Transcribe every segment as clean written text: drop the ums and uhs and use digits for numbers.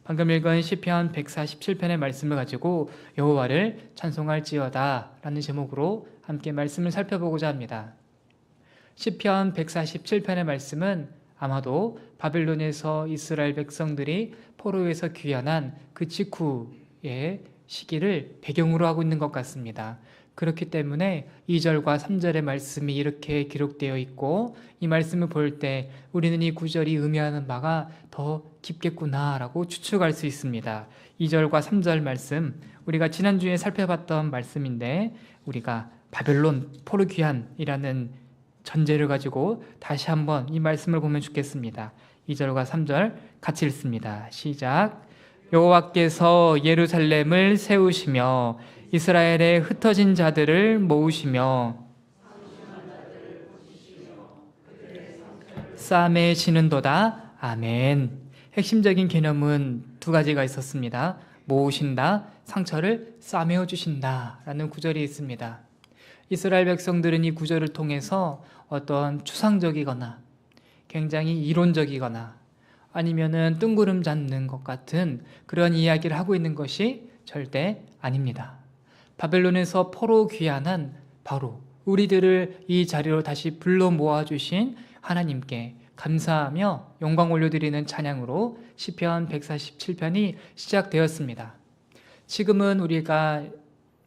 방금 읽은 시편 147편의 말씀을 가지고 여호와를 찬송할지어다 라는 제목으로 함께 말씀을 살펴보고자 합니다. 시편 147편의 말씀은 아마도 바벨론에서 이스라엘 백성들이 포로에서 귀환한 그 직후의 시기를 배경으로 하고 있는 것 같습니다. 그렇기 때문에 2절과 3절의 말씀이 이렇게 기록되어 있고, 이 말씀을 볼 때 우리는 이 구절이 의미하는 바가 더 깊겠구나라고 추측할 수 있습니다. 2절과 3절 말씀, 우리가 지난주에 살펴봤던 말씀인데, 우리가 바벨론 포로 귀환이라는 전제를 가지고 다시 한번 이 말씀을 보면 좋겠습니다. 2절과 3절 같이 읽습니다. 시작. 여호와께서 예루살렘을 세우시며 이스라엘의 흩어진 자들을 모으시며 싸매시는도다. 아멘. 핵심적인 개념은 두 가지가 있었습니다. 모으신다, 상처를 싸매어 주신다 라는 구절이 있습니다. 이스라엘 백성들은 이 구절을 통해서 어떤 추상적이거나 굉장히 이론적이거나 아니면은 뜬구름 잡는 것 같은 그런 이야기를 하고 있는 것이 절대 아닙니다. 바벨론에서 포로 귀환한 바로 우리들을 이 자리로 다시 불러 모아주신 하나님께 감사하며 영광 올려드리는 찬양으로 시편 147편이 시작되었습니다. 지금은 우리가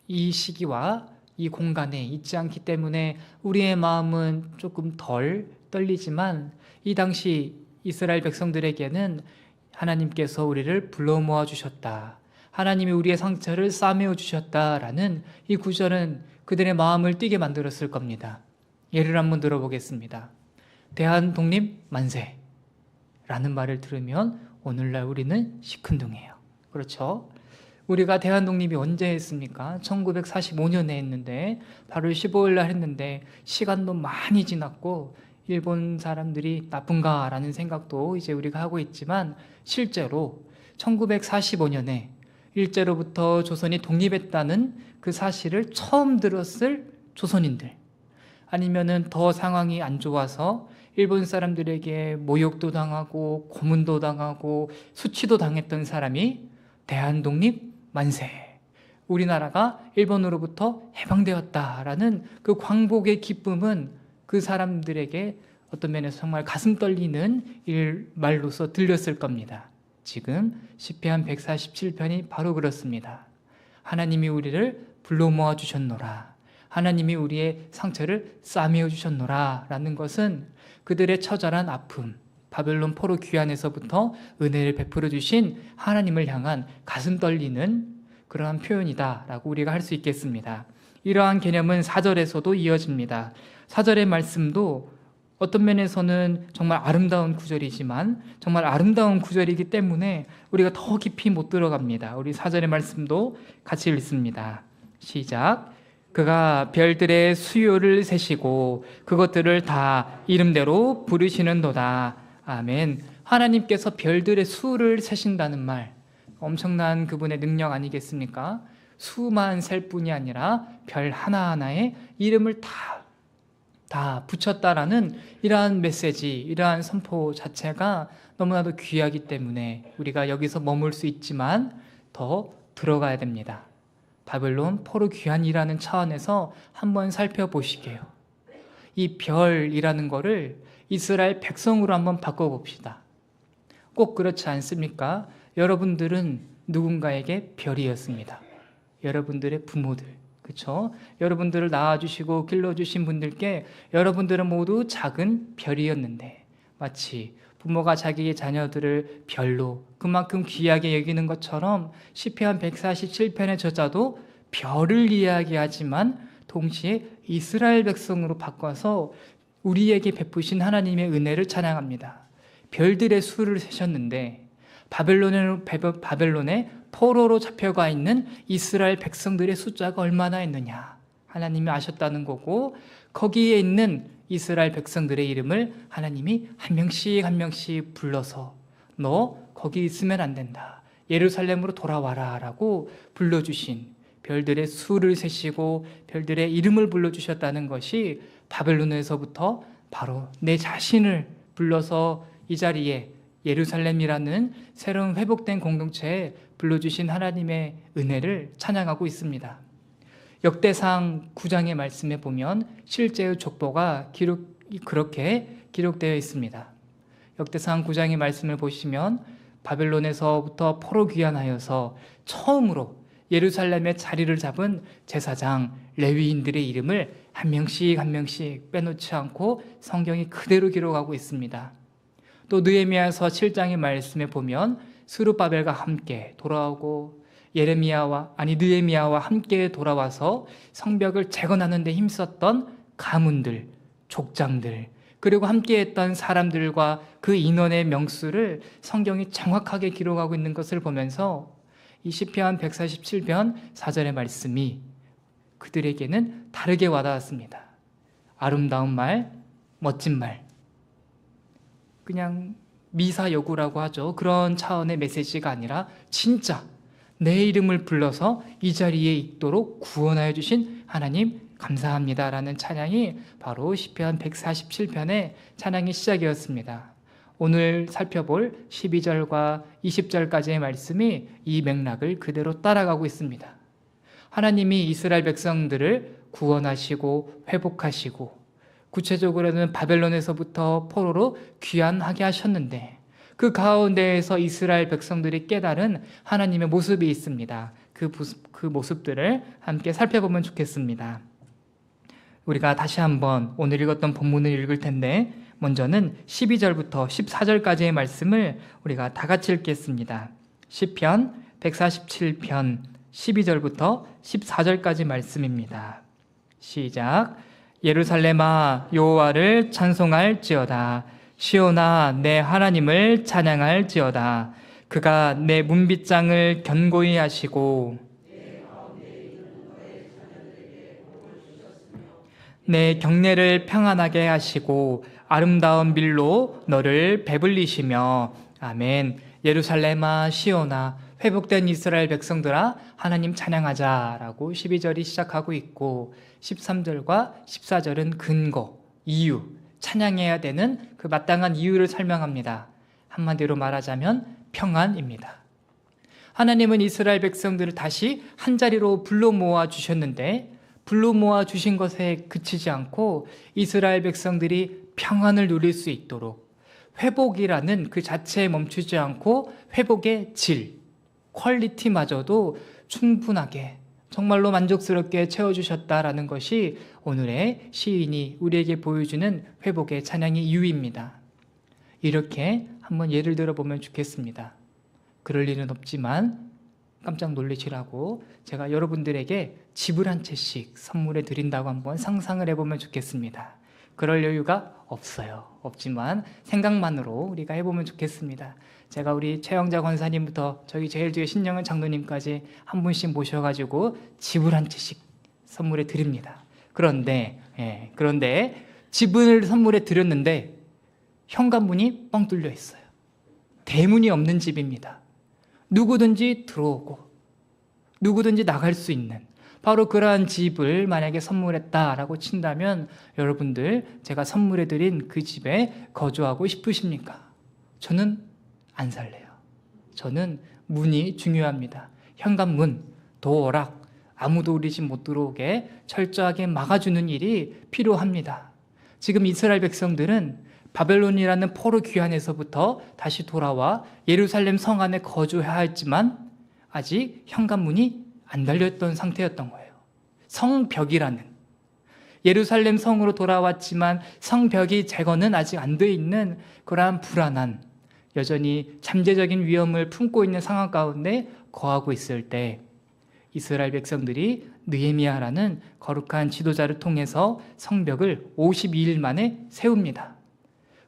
이 시기와 이 공간에 있지 않기 때문에 우리의 마음은 조금 덜 떨리지만, 이 당시 이스라엘 백성들에게는 하나님께서 우리를 불러 모아 주셨다, 하나님이 우리의 상처를 싸매어 주셨다라는 이 구절은 그들의 마음을 뛰게 만들었을 겁니다. 예를 한번 들어보겠습니다. 대한독립 만세 라는 말을 들으면 오늘날 우리는 시큰둥해요. 그렇죠? 우리가 대한독립이 언제 했습니까? 1945년에 했는데 8월 15일 날 했는데 시간도 많이 지났고 일본 사람들이 나쁜가 라는 생각도 이제 우리가 하고 있지만, 실제로 1945년에 일제로부터 조선이 독립했다는 그 사실을 처음 들었을 조선인들, 아니면은 더 상황이 안 좋아서 일본 사람들에게 모욕도 당하고 고문도 당하고 수치도 당했던 사람이 대한독립 만세, 우리나라가 일본으로부터 해방되었다라는 그 광복의 기쁨은 그 사람들에게 어떤 면에서 정말 가슴 떨리는 말로서 들렸을 겁니다. 지금 시편 147편이 바로 그렇습니다. 하나님이 우리를 불러 모아 주셨노라, 하나님이 우리의 상처를 싸매어 주셨노라 라는 것은 그들의 처절한 아픔, 바벨론 포로 귀환에서부터 은혜를 베풀어 주신 하나님을 향한 가슴 떨리는 그러한 표현이다 라고 우리가 할 수 있겠습니다. 이러한 개념은 4절에서도 이어집니다. 4절의 말씀도 어떤 면에서는 정말 아름다운 구절이지만, 정말 아름다운 구절이기 때문에 우리가 더 깊이 못 들어갑니다. 우리 4절의 말씀도 같이 읽습니다. 시작. 그가 별들의 수요를 세시고 그것들을 다 이름대로 부르시는도다. 아멘. 하나님께서 별들의 수를 세신다는 말, 엄청난 그분의 능력 아니겠습니까? 수만 셀 뿐이 아니라 별 하나하나에 이름을 다 붙였다라는 이러한 메시지, 이러한 선포 자체가 너무나도 귀하기 때문에 우리가 여기서 머물 수 있지만 더 들어가야 됩니다. 바벨론 포로 귀환이라는 차원에서 한번 살펴보시게요. 이 별이라는 거를 이스라엘 백성으로 한번 바꿔봅시다. 꼭 그렇지 않습니까? 여러분들은 누군가에게 별이었습니다. 여러분들의 부모들, 그렇죠? 여러분들을 낳아주시고 길러주신 분들께 여러분들은 모두 작은 별이었는데, 마치 부모가 자기의 자녀들을 별로 그만큼 귀하게 여기는 것처럼 시편 147편의 저자도 별을 이야기하지만 동시에 이스라엘 백성으로 바꿔서 우리에게 베푸신 하나님의 은혜를 찬양합니다. 별들의 수를 세셨는데 바벨론에 포로로 잡혀가 있는 이스라엘 백성들의 숫자가 얼마나 있느냐 하나님이 아셨다는 거고, 거기에 있는 이스라엘 백성들의 이름을 하나님이 한 명씩 한 명씩 불러서 너 거기 있으면 안 된다, 예루살렘으로 돌아와라 라고 불러주신, 별들의 수를 세시고 별들의 이름을 불러주셨다는 것이 바벨론에서부터 바로 내 자신을 불러서 이 자리에 예루살렘이라는 새로운 회복된 공동체에 불러주신 하나님의 은혜를 찬양하고 있습니다. 역대상 9장의 말씀에 보면 실제의 족보가 그렇게 기록되어 있습니다. 역대상 9장의 말씀을 보시면 바벨론에서부터 포로 귀환하여서 처음으로 예루살렘에 자리를 잡은 제사장, 레위인들의 이름을 한 명씩 빼놓지 않고 성경이 그대로 기록하고 있습니다. 또 느헤미야서 7장의 말씀에 보면 스룹바벨과 함께 돌아오고 느헤미야와 함께 돌아와서 성벽을 재건하는 데 힘썼던 가문들, 족장들, 그리고 함께했던 사람들과 그 인원의 명수를 성경이 정확하게 기록하고 있는 것을 보면서 이 시편 147편 4절의 말씀이 그들에게는 다르게 와닿았습니다. 아름다운 말, 멋진 말, 그냥 미사여구라고 하죠. 그런 차원의 메시지가 아니라 진짜 내 이름을 불러서 이 자리에 있도록 구원하여 주신 하나님 감사합니다 라는 찬양이 바로 시편 147편의 찬양의 시작이었습니다. 오늘 살펴볼 12절과 20절까지의 말씀이 이 맥락을 그대로 따라가고 있습니다. 하나님이 이스라엘 백성들을 구원하시고 회복하시고 구체적으로는 바벨론에서부터 포로로 귀환하게 하셨는데 그 가운데에서 이스라엘 백성들이 깨달은 하나님의 모습이 있습니다. 그 모습들을 함께 살펴보면 좋겠습니다. 우리가 다시 한번 오늘 읽었던 본문을 읽을 텐데 먼저는 12절부터 14절까지의 말씀을 우리가 다 같이 읽겠습니다. 시편 147편 12절부터 14절까지 말씀입니다. 시작. 예루살렘아 여호와를 찬송할지어다. 시온아 내 하나님을 찬양할지어다. 그가 내 문빗장을 견고히 하시고 내 경내를 평안하게 하시고 아름다운 밀로 너를 배불리시며. 아멘. 예루살렘아 시온아 회복된 이스라엘 백성들아 하나님 찬양하자 라고 12절이 시작하고 있고 13절과 14절은 근거, 이유, 찬양해야 되는 그 마땅한 이유를 설명합니다. 한마디로 말하자면 평안입니다. 하나님은 이스라엘 백성들을 다시 한자리로 불러 모아 주셨는데 불러 모아 주신 것에 그치지 않고 이스라엘 백성들이 평안을 누릴 수 있도록 회복이라는 그 자체에 멈추지 않고 회복의 질, 퀄리티마저도 충분하게 정말로 만족스럽게 채워주셨다라는 것이 오늘의 시인이 우리에게 보여주는 회복의 찬양의 이유입니다. 이렇게 한번 예를 들어보면 좋겠습니다. 그럴 일은 없지만 깜짝 놀라시라고 제가 여러분들에게 집을 한 채씩 선물해 드린다고 한번 상상을 해보면 좋겠습니다. 그럴 여유가 없어요. 없지만 생각만으로 우리가 해보면 좋겠습니다. 제가 우리 최영자 권사님부터 저기 제일 뒤에 신영은 장로님까지 한 분씩 모셔가지고 집을 한 채씩 선물해 드립니다. 그런데 집을 선물해 드렸는데 현관문이 뻥 뚫려 있어요. 대문이 없는 집입니다. 누구든지 들어오고 누구든지 나갈 수 있는 바로 그러한 집을 만약에 선물했다라고 친다면 여러분들 제가 선물해드린 그 집에 거주하고 싶으십니까? 저는 안 살래요. 저는 문이 중요합니다. 현관문, 도어락, 아무도 우리 집 못 들어오게 철저하게 막아주는 일이 필요합니다. 지금 이스라엘 백성들은 바벨론이라는 포로 귀환에서부터 다시 돌아와 예루살렘 성 안에 거주해야 했지만 아직 현관문이 안 달렸던 상태였던 거예요. 성벽이라는 예루살렘 성으로 돌아왔지만 성벽이 재건은 아직 안 돼 있는 그러한 불안한 여전히 잠재적인 위험을 품고 있는 상황 가운데 거하고 있을 때 이스라엘 백성들이 느헤미야라는 거룩한 지도자를 통해서 성벽을 52일 만에 세웁니다.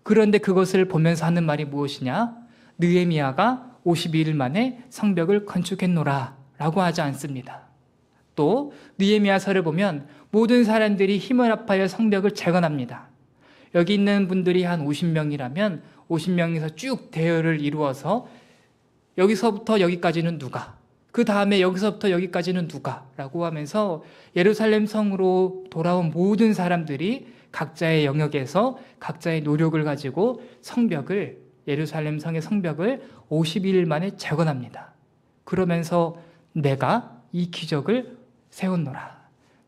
그런데 그것을 보면서 하는 말이 무엇이냐? 느헤미야가 52일 만에 성벽을 건축했노라 라고 하지 않습니다. 또 느헤미야서를 보면 모든 사람들이 힘을 합하여 성벽을 재건합니다. 여기 있는 분들이 한 50명이라면 50명에서 쭉 대열을 이루어서 여기서부터 여기까지는 누가, 그 다음에 여기서부터 여기까지는 누가 라고 하면서 예루살렘 성으로 돌아온 모든 사람들이 각자의 영역에서 각자의 노력을 가지고 성벽을 예루살렘 성의 성벽을 50일 만에 재건합니다. 그러면서 내가 이 기적을 세웠노라.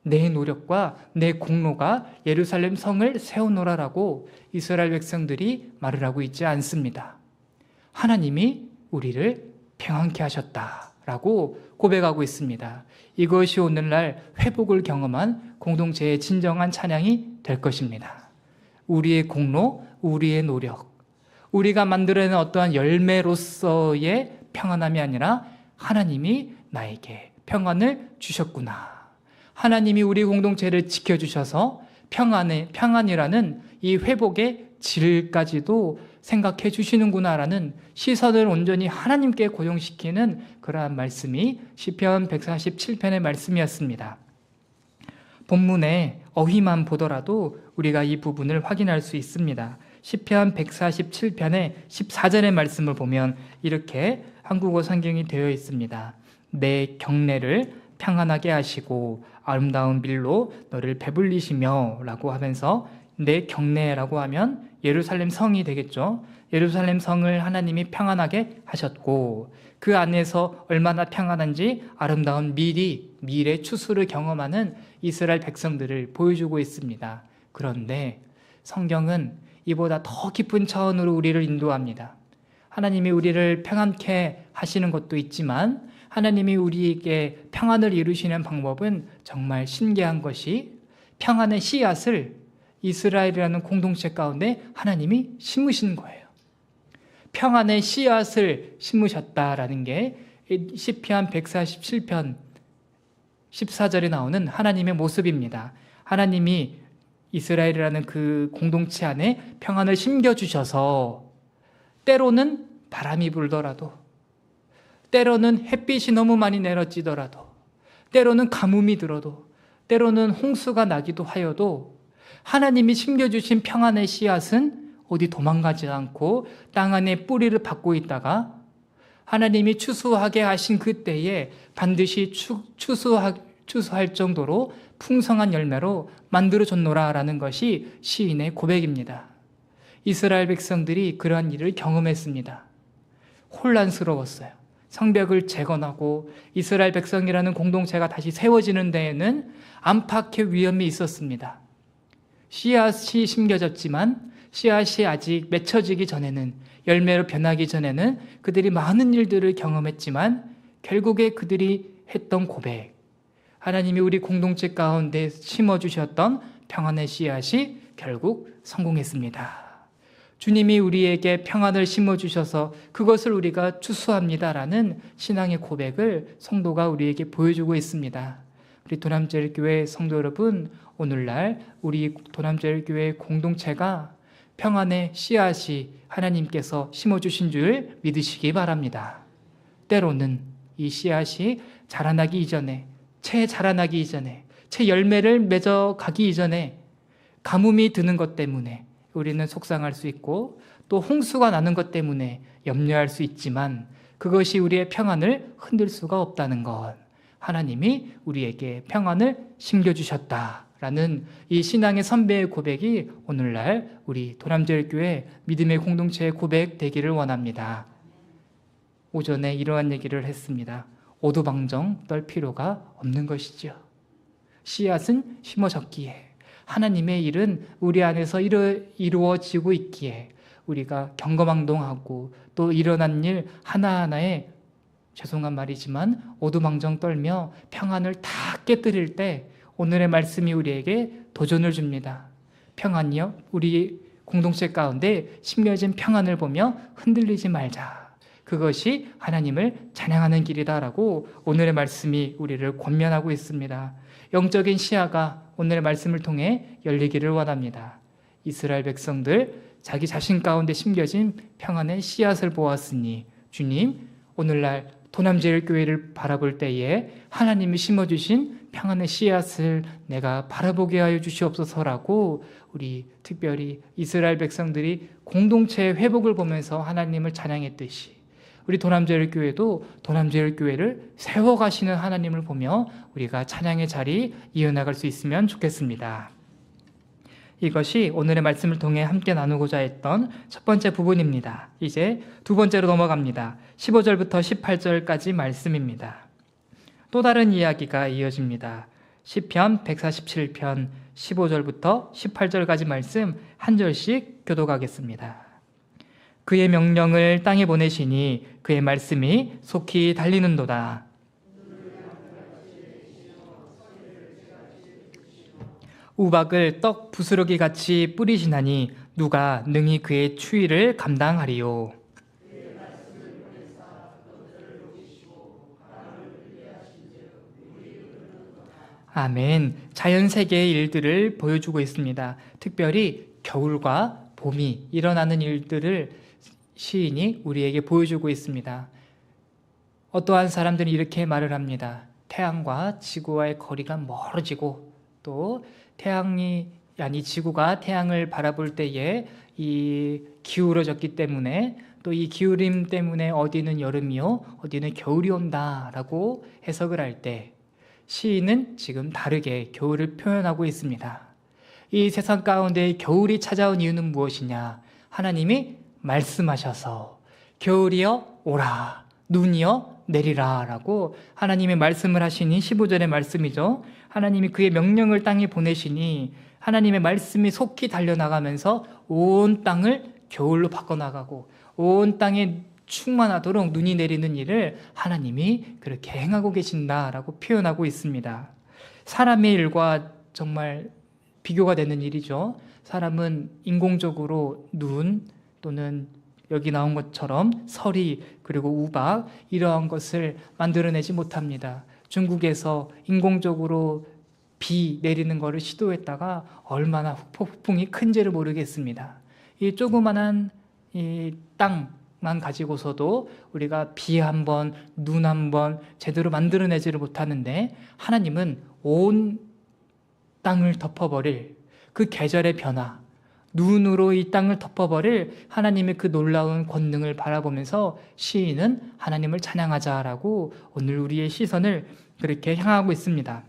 내 노력과 내 공로가 예루살렘 성을 세우노라라고 이스라엘 백성들이 말을 하고 있지 않습니다. 하나님이 우리를 평안케 하셨다라고 고백하고 있습니다. 이것이 오늘날 회복을 경험한 공동체의 진정한 찬양이 될 것입니다. 우리의 공로, 우리의 노력, 우리가 만들어낸 어떠한 열매로서의 평안함이 아니라 하나님이 나에게 평안을 주셨구나. 하나님이 우리 공동체를 지켜주셔서 평안이라는 이 회복의 질까지도 생각해 주시는구나라는 시선을 온전히 하나님께 고정시키는 그러한 말씀이 시편 147편의 말씀이었습니다. 본문의 어휘만 보더라도 우리가 이 부분을 확인할 수 있습니다. 시편 147편의 14절의 말씀을 보면 이렇게 한국어 성경이 되어 있습니다. 내 경내를 평안하게 하시고 아름다운 밀로 너를 배불리시며 라고 하면서 내 경내라고 하면 예루살렘 성이 되겠죠. 예루살렘 성을 하나님이 평안하게 하셨고 그 안에서 얼마나 평안한지 아름다운 밀의 추수를 경험하는 이스라엘 백성들을 보여주고 있습니다. 그런데 성경은 이보다 더 깊은 차원으로 우리를 인도합니다. 하나님이 우리를 평안케 하시는 것도 있지만 하나님이 우리에게 평안을 이루시는 방법은 정말 신기한 것이 평안의 씨앗을 이스라엘이라는 공동체 가운데 하나님이 심으신 거예요. 평안의 씨앗을 심으셨다라는 게 시편 147편 14절에 나오는 하나님의 모습입니다. 하나님이 이스라엘이라는 그 공동체 안에 평안을 심겨주셔서 때로는 바람이 불더라도 때로는 햇빛이 너무 많이 내려지더라도 때로는 가뭄이 들어도 때로는 홍수가 나기도 하여도 하나님이 심겨주신 평안의 씨앗은 어디 도망가지 않고 땅 안에 뿌리를 받고 있다가 하나님이 추수하게 하신 그때에 반드시 추수할 정도로 풍성한 열매로 만들어졌노라라는 것이 시인의 고백입니다. 이스라엘 백성들이 그러한 일을 경험했습니다. 혼란스러웠어요. 성벽을 재건하고 이스라엘 백성이라는 공동체가 다시 세워지는 데에는 안팎의 위험이 있었습니다. 씨앗이 심겨졌지만 씨앗이 아직 맺혀지기 전에는 열매로 변하기 전에는 그들이 많은 일들을 경험했지만 결국에 그들이 했던 고백, 하나님이 우리 공동체 가운데 심어주셨던 평안의 씨앗이 결국 성공했습니다. 주님이 우리에게 평안을 심어주셔서 그것을 우리가 추수합니다라는 신앙의 고백을 성도가 우리에게 보여주고 있습니다. 우리 도남제일교회 성도 여러분, 오늘날 우리 도남제일교회 공동체가 평안의 씨앗이 하나님께서 심어주신 줄 믿으시기 바랍니다. 때로는 이 씨앗이 자라나기 이전에, 채 자라나기 이전에, 채 열매를 맺어가기 이전에 가뭄이 드는 것 때문에 우리는 속상할 수 있고 또 홍수가 나는 것 때문에 염려할 수 있지만 그것이 우리의 평안을 흔들 수가 없다는 것, 하나님이 우리에게 평안을 심겨주셨다라는 이 신앙의 선배의 고백이 오늘날 우리 도남제일교회 믿음의 공동체의 고백 되기를 원합니다. 오전에 이러한 얘기를 했습니다. 오두방정 떨 필요가 없는 것이죠. 씨앗은 심어졌기에 하나님의 일은 우리 안에서 이루어지고 있기에 우리가 경거망동하고 또 일어난 일 하나하나에 죄송한 말이지만 오두방정 떨며 평안을 다 깨뜨릴 때 오늘의 말씀이 우리에게 도전을 줍니다. 평안이요, 우리 공동체 가운데 심겨진 평안을 보며 흔들리지 말자. 그것이 하나님을 찬양하는 길이다라고 오늘의 말씀이 우리를 권면하고 있습니다. 영적인 시야가 오늘의 말씀을 통해 열리기를 원합니다. 이스라엘 백성들 자기 자신 가운데 심겨진 평안의 씨앗을 보았으니 주님, 오늘날 도남제일교회를 바라볼 때에 하나님이 심어주신 평안의 씨앗을 내가 바라보게 하여 주시옵소서라고 우리 특별히 이스라엘 백성들이 공동체의 회복을 보면서 하나님을 찬양했듯이 우리 도남제일교회도 도남제일교회를 세워가시는 하나님을 보며 우리가 찬양의 자리 이어나갈 수 있으면 좋겠습니다. 이것이 오늘의 말씀을 통해 함께 나누고자 했던 첫 번째 부분입니다. 이제 두 번째로 넘어갑니다. 15절부터 18절까지 말씀입니다. 또 다른 이야기가 이어집니다. 시편 147편 15절부터 18절까지 말씀 한 절씩 교독하겠습니다. 그의 명령을 땅에 보내시니 그의 말씀이 속히 달리는도다. 우박을 떡 부스러기 같이 뿌리시나니 누가 능히 그의 추위를 감당하리요. 아멘. 자연 세계의 일들을 보여주고 있습니다. 특별히 겨울과 봄이 일어나는 일들을 시인이 우리에게 보여주고 있습니다. 어떠한 사람들은 이렇게 말을 합니다. 태양과 지구와의 거리가 멀어지고 또 지구가 태양을 바라볼 때에 이 기울어졌기 때문에 또 이 기울임 때문에 어디는 여름이요 어디는 겨울이 온다라고 해석을 할 때 시인은 지금 다르게 겨울을 표현하고 있습니다. 이 세상 가운데 겨울이 찾아온 이유는 무엇이냐? 하나님이 말씀하셔서 겨울이여 오라, 눈이여 내리라 라고 하나님의 말씀을 하시니 15절의 말씀이죠. 하나님이 그의 명령을 땅에 보내시니 하나님의 말씀이 속히 달려나가면서 온 땅을 겨울로 바꿔나가고 온 땅에 충만하도록 눈이 내리는 일을 하나님이 그렇게 행하고 계신다라고 표현하고 있습니다. 사람의 일과 정말 비교가 되는 일이죠. 사람은 인공적으로 눈 또는 여기 나온 것처럼 서리 그리고 우박 이러한 것을 만들어내지 못합니다. 중국에서 인공적으로 비 내리는 것을 시도했다가 얼마나 폭풍이 큰지를 모르겠습니다. 이 조그만한 이 땅만 가지고서도 우리가 비 한 번, 눈 한 번 제대로 만들어내지를 못하는데 하나님은 온 땅을 덮어버릴 그 계절의 변화, 눈으로 이 땅을 덮어버릴 하나님의 그 놀라운 권능을 바라보면서 시인은 하나님을 찬양하자라고 오늘 우리의 시선을 그렇게 향하고 있습니다.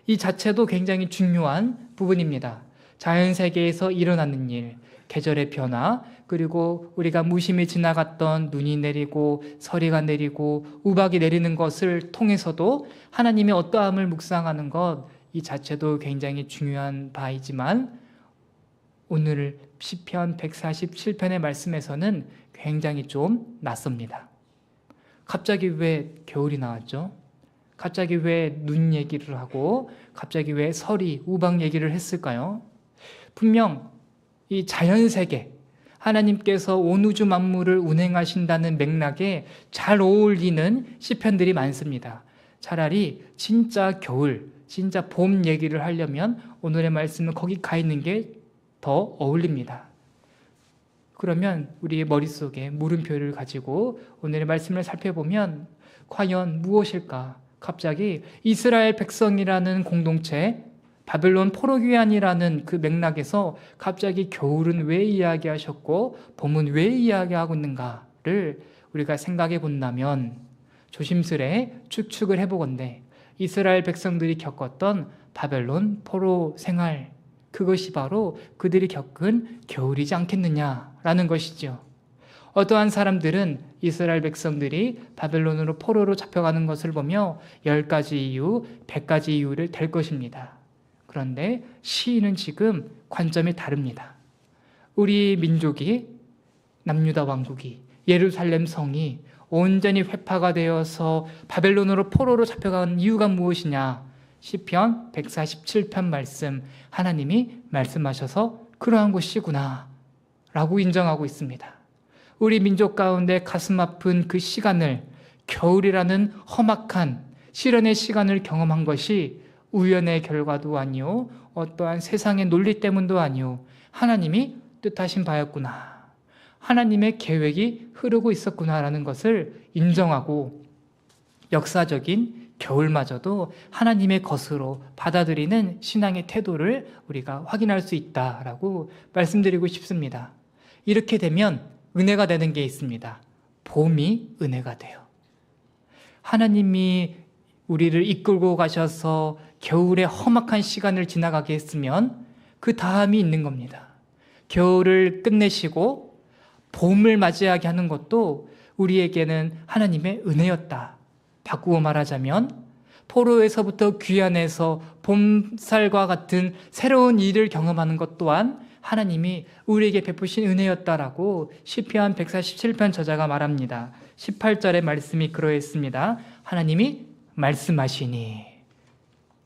이 자체도 굉장히 중요한 부분입니다. 자연세계에서 일어나는 일, 계절의 변화, 그리고 우리가 무심히 지나갔던 눈이 내리고 서리가 내리고 우박이 내리는 것을 통해서도 하나님의 어떠함을 묵상하는 것, 이 자체도 굉장히 중요한 바이지만 오늘 시편 147편의 말씀에서는 굉장히 좀 낯섭니다. 갑자기 왜 겨울이 나왔죠? 갑자기 왜 눈 얘기를 하고 갑자기 왜 서리, 우박 얘기를 했을까요? 분명 이 자연세계, 하나님께서 온 우주 만물을 운행하신다는 맥락에 잘 어울리는 시편들이 많습니다. 차라리 진짜 겨울, 진짜 봄 얘기를 하려면 오늘의 말씀은 거기 가 있는 게 더 어울립니다. 그러면 우리의 머릿속에 물음표를 가지고 오늘의 말씀을 살펴보면 과연 무엇일까? 갑자기 이스라엘 백성이라는 공동체, 바벨론 포로귀환이라는 그 맥락에서 갑자기 겨울은 왜 이야기하셨고 봄은 왜 이야기하고 있는가를 우리가 생각해 본다면 조심스레 추측을 해보건대 이스라엘 백성들이 겪었던 바벨론 포로 생활, 그것이 바로 그들이 겪은 겨울이지 않겠느냐라는 것이죠. 어떠한 사람들은 이스라엘 백성들이 바벨론으로 포로로 잡혀가는 것을 보며 10가지 이유, 100가지 이유를 댈 것입니다. 그런데 시인은 지금 관점이 다릅니다. 우리 민족이, 남유다 왕국이, 예루살렘 성이 온전히 회파가 되어서 바벨론으로 포로로 잡혀간 이유가 무엇이냐? 시편 147편 말씀, 하나님이 말씀하셔서 그러한 것이구나 라고 인정하고 있습니다. 우리 민족 가운데 가슴 아픈 그 시간을, 겨울이라는 험악한 시련의 시간을 경험한 것이 우연의 결과도 아니요 어떠한 세상의 논리 때문도 아니요 하나님이 뜻하신 바였구나, 하나님의 계획이 흐르고 있었구나라는 것을 인정하고 역사적인 겨울마저도 하나님의 것으로 받아들이는 신앙의 태도를 우리가 확인할 수 있다라고 말씀드리고 싶습니다. 이렇게 되면 은혜가 되는 게 있습니다. 봄이 은혜가 돼요. 하나님이 우리를 이끌고 가셔서 겨울의 험악한 시간을 지나가게 했으면 그 다음이 있는 겁니다. 겨울을 끝내시고 봄을 맞이하게 하는 것도 우리에게는 하나님의 은혜였다. 바꾸어 말하자면 포로에서부터 귀환해서 봄살과 같은 새로운 일을 경험하는 것 또한 하나님이 우리에게 베푸신 은혜였다라고 시편 147편 저자가 말합니다. 18절의 말씀이 그러했습니다. 하나님이 말씀하시니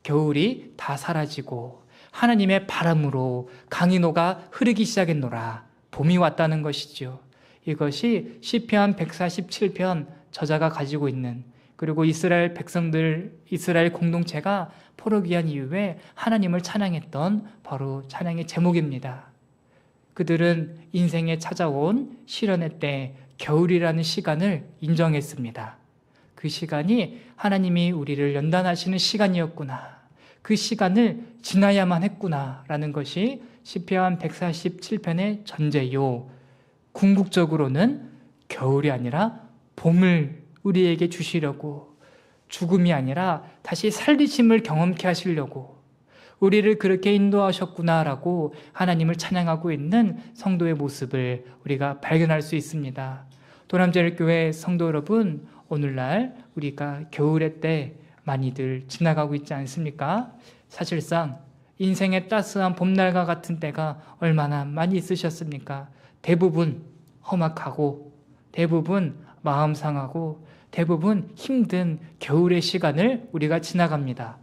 겨울이 다 사라지고 하나님의 바람으로 강이 녹아 흐르기 시작했노라. 봄이 왔다는 것이죠. 이것이 시편 147편 저자가 가지고 있는, 그리고 이스라엘 백성들, 이스라엘 공동체가 포로 귀환 이후에 하나님을 찬양했던 바로 찬양의 제목입니다. 그들은 인생에 찾아온 시련의 때 겨울이라는 시간을 인정했습니다. 그 시간이 하나님이 우리를 연단하시는 시간이었구나, 그 시간을 지나야만 했구나 라는 것이 시편 147편의 전제요. 궁극적으로는 겨울이 아니라 봄을 우리에게 주시려고, 죽음이 아니라 다시 살리심을 경험케 하시려고 우리를 그렇게 인도하셨구나라고 하나님을 찬양하고 있는 성도의 모습을 우리가 발견할 수 있습니다. 도남제일교회 성도 여러분, 오늘날 우리가 겨울의 때 많이들 지나가고 있지 않습니까? 사실상 인생의 따스한 봄날과 같은 때가 얼마나 많이 있으셨습니까? 대부분 험악하고, 대부분 마음 상하고, 대부분 힘든 겨울의 시간을 우리가 지나갑니다.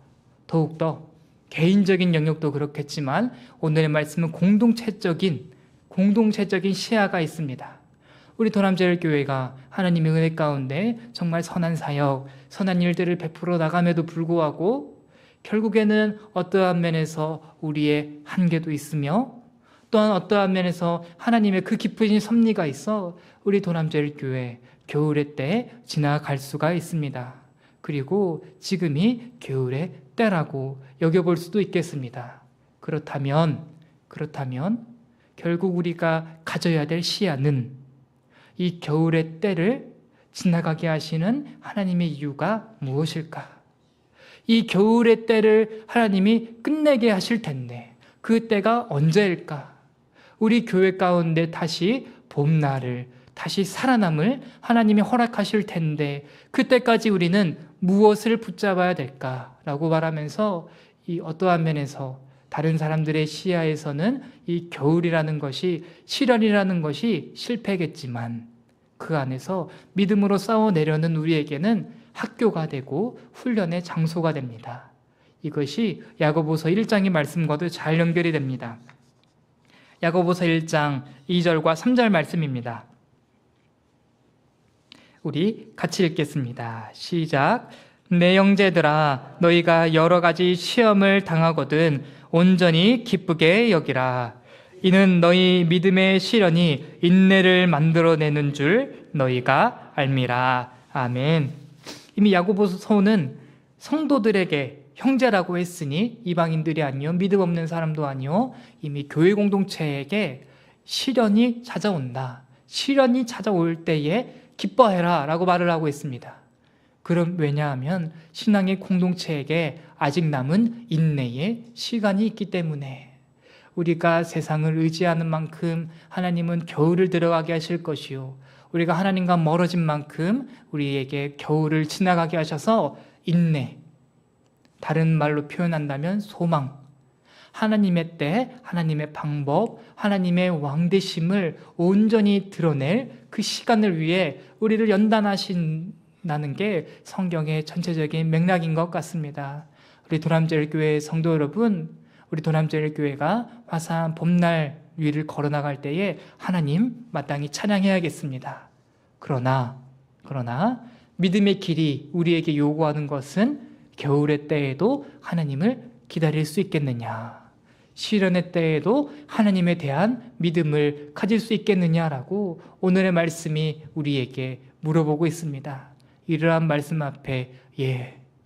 더욱더 개인적인 영역도 그렇겠지만 오늘의 말씀은 공동체적인 시야가 있습니다. 우리 도남제일교회가 하나님의 은혜 가운데 정말 선한 사역, 선한 일들을 베풀어 나감에도 불구하고 결국에는 어떠한 면에서 우리의 한계도 있으며, 또한 어떠한 면에서 하나님의 그 깊으신 섭리가 있어 우리 도남제일교회 겨울의 때 지나갈 수가 있습니다. 그리고 지금이 겨울의 때라고 여겨볼 수도 있겠습니다. 그렇다면 결국 우리가 가져야 될 시야는 이 겨울의 때를 지나가게 하시는 하나님의 이유가 무엇일까? 이 겨울의 때를 하나님이 끝내게 하실 텐데 그 때가 언제일까? 우리 교회 가운데 다시 봄날을, 다시 살아남을 하나님이 허락하실 텐데 그때까지 우리는 무엇을 붙잡아야 될까라고 말하면서 이 어떠한 면에서 다른 사람들의 시야에서는 이 겨울이라는 것이, 시련이라는 것이 실패겠지만 그 안에서 믿음으로 싸워내려는 우리에게는 학교가 되고 훈련의 장소가 됩니다. 이것이 야고보서 1장의 말씀과도 잘 연결이 됩니다. 야고보서 1장 2절과 3절 말씀입니다. 우리 같이 읽겠습니다. 시작. 내 형제들아, 너희가 여러 가지 시험을 당하거든 온전히 기쁘게 여기라. 이는 너희 믿음의 시련이 인내를 만들어내는 줄 너희가 알미라. 아멘. 이미 야고보서 서는 성도들에게 형제라고 했으니 이방인들이 아니요, 믿음 없는 사람도 아니요, 이미 교회 공동체에게 시련이 찾아온다, 시련이 찾아올 때에 기뻐해라 라고 말을 하고 있습니다. 그럼 왜냐하면 신앙의 공동체에게 아직 남은 인내의 시간이 있기 때문에, 우리가 세상을 의지하는 만큼 하나님은 겨울을 들어가게 하실 것이요, 우리가 하나님과 멀어진 만큼 우리에게 겨울을 지나가게 하셔서 인내, 다른 말로 표현한다면 소망, 하나님의 때, 하나님의 방법, 하나님의 왕되심을 온전히 드러낼 그 시간을 위해 우리를 연단하신다는 게 성경의 전체적인 맥락인 것 같습니다. 우리 도남제일교회 성도 여러분, 우리 도남제일교회가 화사한 봄날 위를 걸어나갈 때에 하나님 마땅히 찬양해야겠습니다. 그러나 믿음의 길이 우리에게 요구하는 것은 겨울의 때에도 하나님을 기다릴 수 있겠느냐, 시련의 때에도 하나님에 대한 믿음을 가질 수 있겠느냐라고 오늘의 말씀이 우리에게 물어보고 있습니다. 이러한 말씀 앞에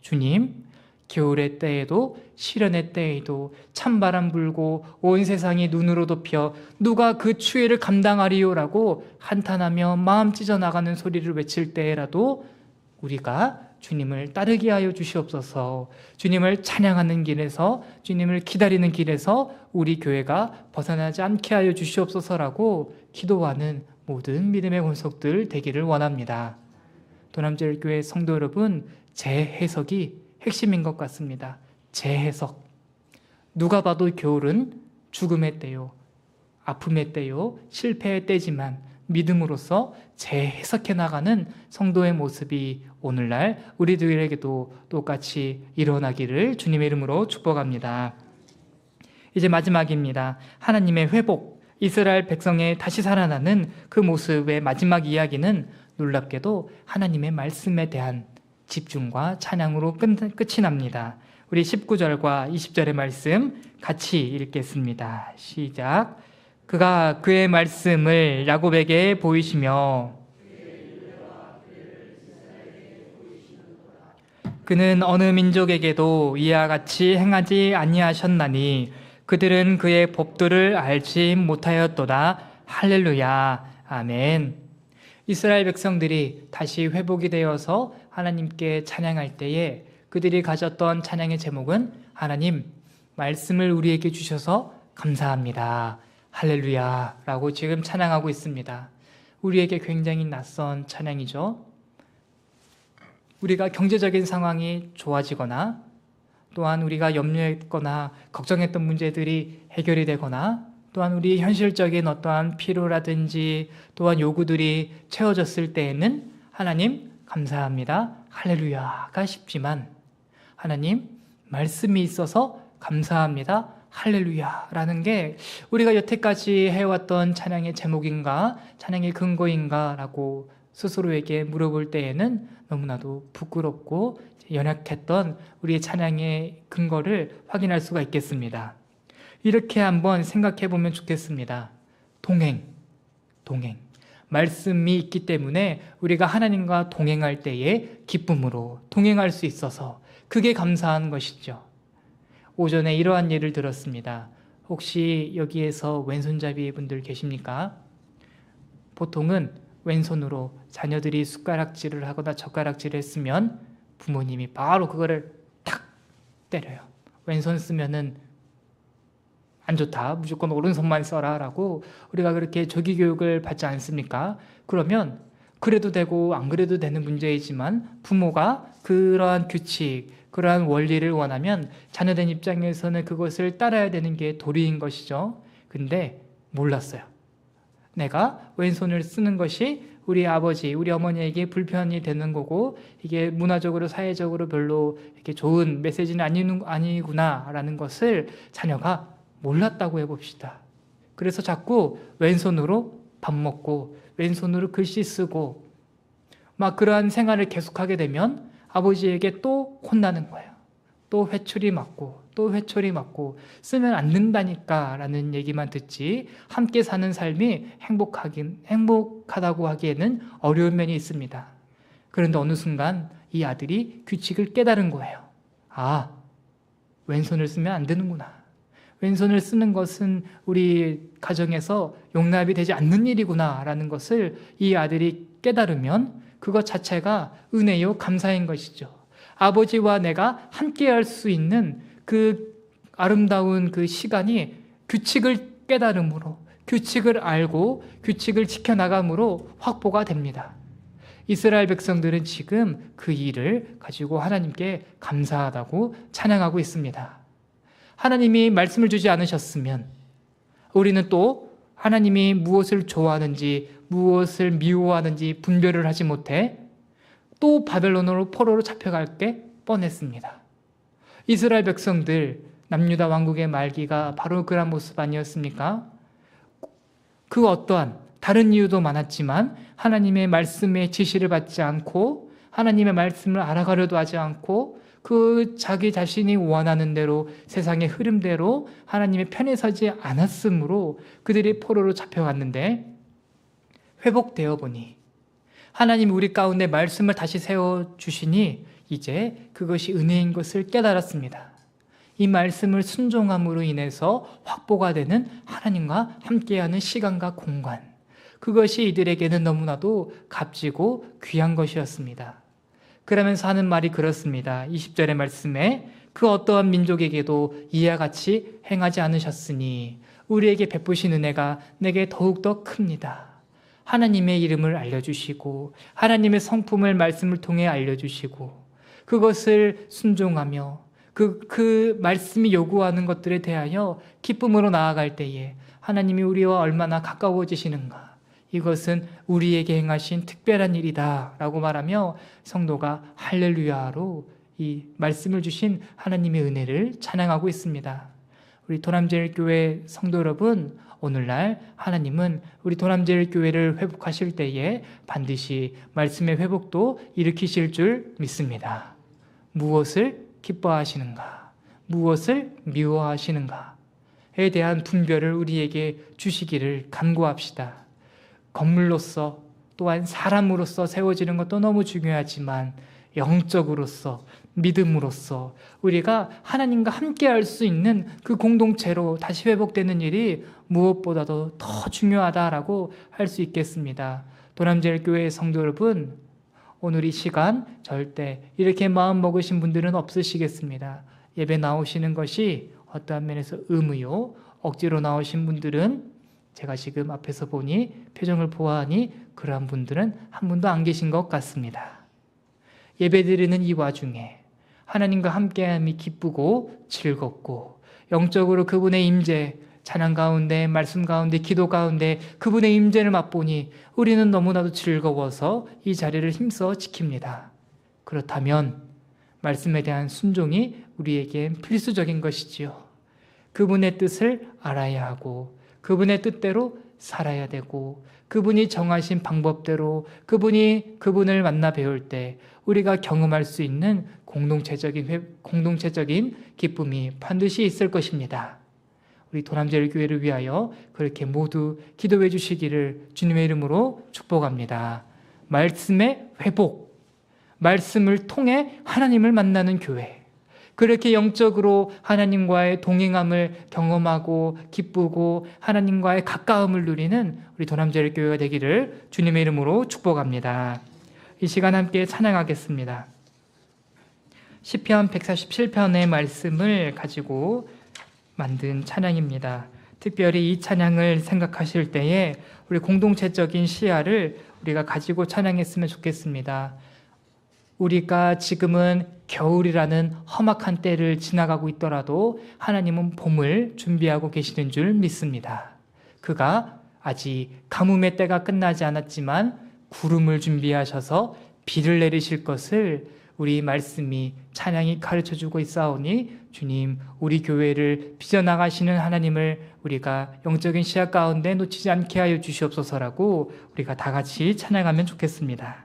주님, 겨울의 때에도 시련의 때에도 찬바람 불고 온 세상이 눈으로 덮여 누가 그 추위를 감당하리요라고 한탄하며 마음 찢어나가는 소리를 외칠 때라도 우리가 주님을 따르게 하여 주시옵소서. 주님을 찬양하는 길에서, 주님을 기다리는 길에서 우리 교회가 벗어나지 않게 하여 주시옵소서라고 기도하는 모든 믿음의 권속들 되기를 원합니다. 도남제일교회 성도 여러분, 재해석이 핵심인 것 같습니다. 재해석. 누가 봐도 겨울은 죽음의 때요, 아픔의 때요, 실패의 때지만 믿음으로써 재해석해 나가는 성도의 모습이 오늘날 우리들에게도 똑같이 일어나기를 주님의 이름으로 축복합니다. 이제 마지막입니다. 하나님의 회복, 이스라엘 백성의 다시 살아나는 그 모습의 마지막 이야기는 놀랍게도 하나님의 말씀에 대한 집중과 찬양으로 끝이 납니다. 우리 19절과 20절의 말씀 같이 읽겠습니다. 시작. 그가 그의 말씀을 야곱에게 보이시며 그는 어느 민족에게도 이와 같이 행하지 아니하셨나니 그들은 그의 법도를 알지 못하였도다. 할렐루야. 아멘. 이스라엘 백성들이 다시 회복이 되어서 하나님께 찬양할 때에 그들이 가졌던 찬양의 제목은 하나님, 말씀을 우리에게 주셔서 감사합니다. 할렐루야 라고 지금 찬양하고 있습니다. 우리에게 굉장히 낯선 찬양이죠. 우리가 경제적인 상황이 좋아지거나 또한 우리가 염려했거나 걱정했던 문제들이 해결이 되거나 또한 우리 현실적인 어떠한 필요라든지 또한 요구들이 채워졌을 때에는 하나님 감사합니다. 할렐루야가 쉽지만 하나님 말씀이 있어서 감사합니다. 할렐루야라는 게 우리가 여태까지 해왔던 찬양의 제목인가 찬양의 근거인가 라고 스스로에게 물어볼 때에는 너무나도 부끄럽고 연약했던 우리의 찬양의 근거를 확인할 수가 있겠습니다. 이렇게 한번 생각해 보면 좋겠습니다. 동행. 말씀이 있기 때문에 우리가 하나님과 동행할 때에 기쁨으로 동행할 수 있어서 그게 감사한 것이죠. 오전에 이러한 예를 들었습니다. 혹시 여기에서 왼손잡이 분들 계십니까? 보통은 왼손으로 자녀들이 숟가락질을 하거나 젓가락질을 했으면 부모님이 바로 그거를 탁 때려요. 왼손 쓰면은 안 좋다. 무조건 오른손만 써라 라고 우리가 그렇게 조기 교육을 받지 않습니까? 그러면 그래도 되고 안 그래도 되는 문제이지만 부모가 그러한 규칙, 그러한 원리를 원하면 자녀된 입장에서는 그것을 따라야 되는 게 도리인 것이죠. 근데 몰랐어요. 내가 왼손을 쓰는 것이 우리 아버지, 우리 어머니에게 불편이 되는 거고 이게 문화적으로 사회적으로 별로 이렇게 좋은 메시지는 아니구나라는 것을 자녀가 몰랐다고 해봅시다. 그래서 자꾸 왼손으로 밥 먹고 왼손으로 글씨 쓰고 막 그러한 생활을 계속하게 되면 아버지에게 또 혼나는 거예요. 또 회초리 맞고 쓰면 안 된다니까 라는 얘기만 듣지 함께 사는 삶이 행복하다고 하기에는 어려운 면이 있습니다. 그런데 어느 순간 이 아들이 규칙을 깨달은 거예요. 아, 왼손을 쓰면 안 되는구나. 왼손을 쓰는 것은 우리 가정에서 용납이 되지 않는 일이구나 라는 것을 이 아들이 깨달으면 그것 자체가 은혜요 감사인 것이죠. 아버지와 내가 함께 할 수 있는 그 아름다운 그 시간이 규칙을 깨달음으로 규칙을 알고 규칙을 지켜나감으로 확보가 됩니다. 이스라엘 백성들은 지금 그 일을 가지고 하나님께 감사하다고 찬양하고 있습니다. 하나님이 말씀을 주지 않으셨으면 우리는 또 하나님이 무엇을 좋아하는지 무엇을 미워하는지 분별을 하지 못해 또 바벨론으로 포로로 잡혀갈 게 뻔했습니다. 이스라엘 백성들 남유다 왕국의 말기가 바로 그런 모습 아니었습니까? 그 어떠한 다른 이유도 많았지만 하나님의 말씀의 지시를 받지 않고 하나님의 말씀을 알아가려도 하지 않고 그 자기 자신이 원하는 대로 세상의 흐름대로 하나님의 편에 서지 않았으므로 그들이 포로로 잡혀갔는데 회복되어 보니 하나님이 우리 가운데 말씀을 다시 세워주시니 이제 그것이 은혜인 것을 깨달았습니다. 이 말씀을 순종함으로 인해서 확보가 되는 하나님과 함께하는 시간과 공간, 그것이 이들에게는 너무나도 값지고 귀한 것이었습니다. 그러면서 하는 말이 그렇습니다. 20절의 말씀에 그 어떠한 민족에게도 이와 같이 행하지 않으셨으니 우리에게 베푸신 은혜가 내게 더욱더 큽니다. 하나님의 이름을 알려주시고 하나님의 성품을 말씀을 통해 알려주시고 그것을 순종하며 그 말씀이 요구하는 것들에 대하여 기쁨으로 나아갈 때에 하나님이 우리와 얼마나 가까워지시는가, 이것은 우리에게 행하신 특별한 일이다 라고 말하며 성도가 할렐루야로 이 말씀을 주신 하나님의 은혜를 찬양하고 있습니다. 우리 도남제일교회 성도 여러분, 오늘날 하나님은 우리 도남제일교회를 회복하실 때에 반드시 말씀의 회복도 일으키실 줄 믿습니다. 무엇을 기뻐하시는가, 무엇을 미워하시는가에 대한 분별을 우리에게 주시기를 간구합시다. 건물로서 또한 사람으로서 세워지는 것도 너무 중요하지만 영적으로서, 믿음으로서 우리가 하나님과 함께 할 수 있는 그 공동체로 다시 회복되는 일이 무엇보다도 더 중요하다라고 할 수 있겠습니다. 도남제일교회 성도 여러분, 오늘 이 시간 절대 이렇게 마음 먹으신 분들은 없으시겠습니다. 예배 나오시는 것이 어떠한 면에서 의무요, 억지로 나오신 분들은 제가 지금 앞에서 보니 표정을 보아하니 그러한 분들은 한 분도 안 계신 것 같습니다. 예배드리는 이 와중에 하나님과 함께함이 기쁘고 즐겁고 영적으로 그분의 임재, 찬양 가운데, 말씀 가운데, 기도 가운데 그분의 임재를 맛보니 우리는 너무나도 즐거워서 이 자리를 힘써 지킵니다. 그렇다면 말씀에 대한 순종이 우리에겐 필수적인 것이지요. 그분의 뜻을 알아야 하고 그분의 뜻대로 살아야 되고 그분이 정하신 방법대로 그분을 만나 배울 때 우리가 경험할 수 있는 공동체적인 기쁨이 반드시 있을 것입니다. 우리 도남제일교회를 위하여 그렇게 모두 기도해 주시기를 주님의 이름으로 축복합니다. 말씀의 회복, 말씀을 통해 하나님을 만나는 교회, 그렇게 영적으로 하나님과의 동행함을 경험하고 기쁘고 하나님과의 가까움을 누리는 우리 도남제일교회가 되기를 주님의 이름으로 축복합니다. 이 시간 함께 찬양하겠습니다. 시편 147편의 말씀을 가지고 만든 찬양입니다. 특별히 이 찬양을 생각하실 때에 우리 공동체적인 시야를 우리가 가지고 찬양했으면 좋겠습니다. 우리가 지금은 겨울이라는 험악한 때를 지나가고 있더라도 하나님은 봄을 준비하고 계시는 줄 믿습니다. 그가 아직 가뭄의 때가 끝나지 않았지만 구름을 준비하셔서 비를 내리실 것을 우리 말씀이 찬양이 가르쳐주고 있사오니 주님, 우리 교회를 빚어나가시는 하나님을 우리가 영적인 시야 가운데 놓치지 않게 하여 주시옵소서라고 우리가 다 같이 찬양하면 좋겠습니다.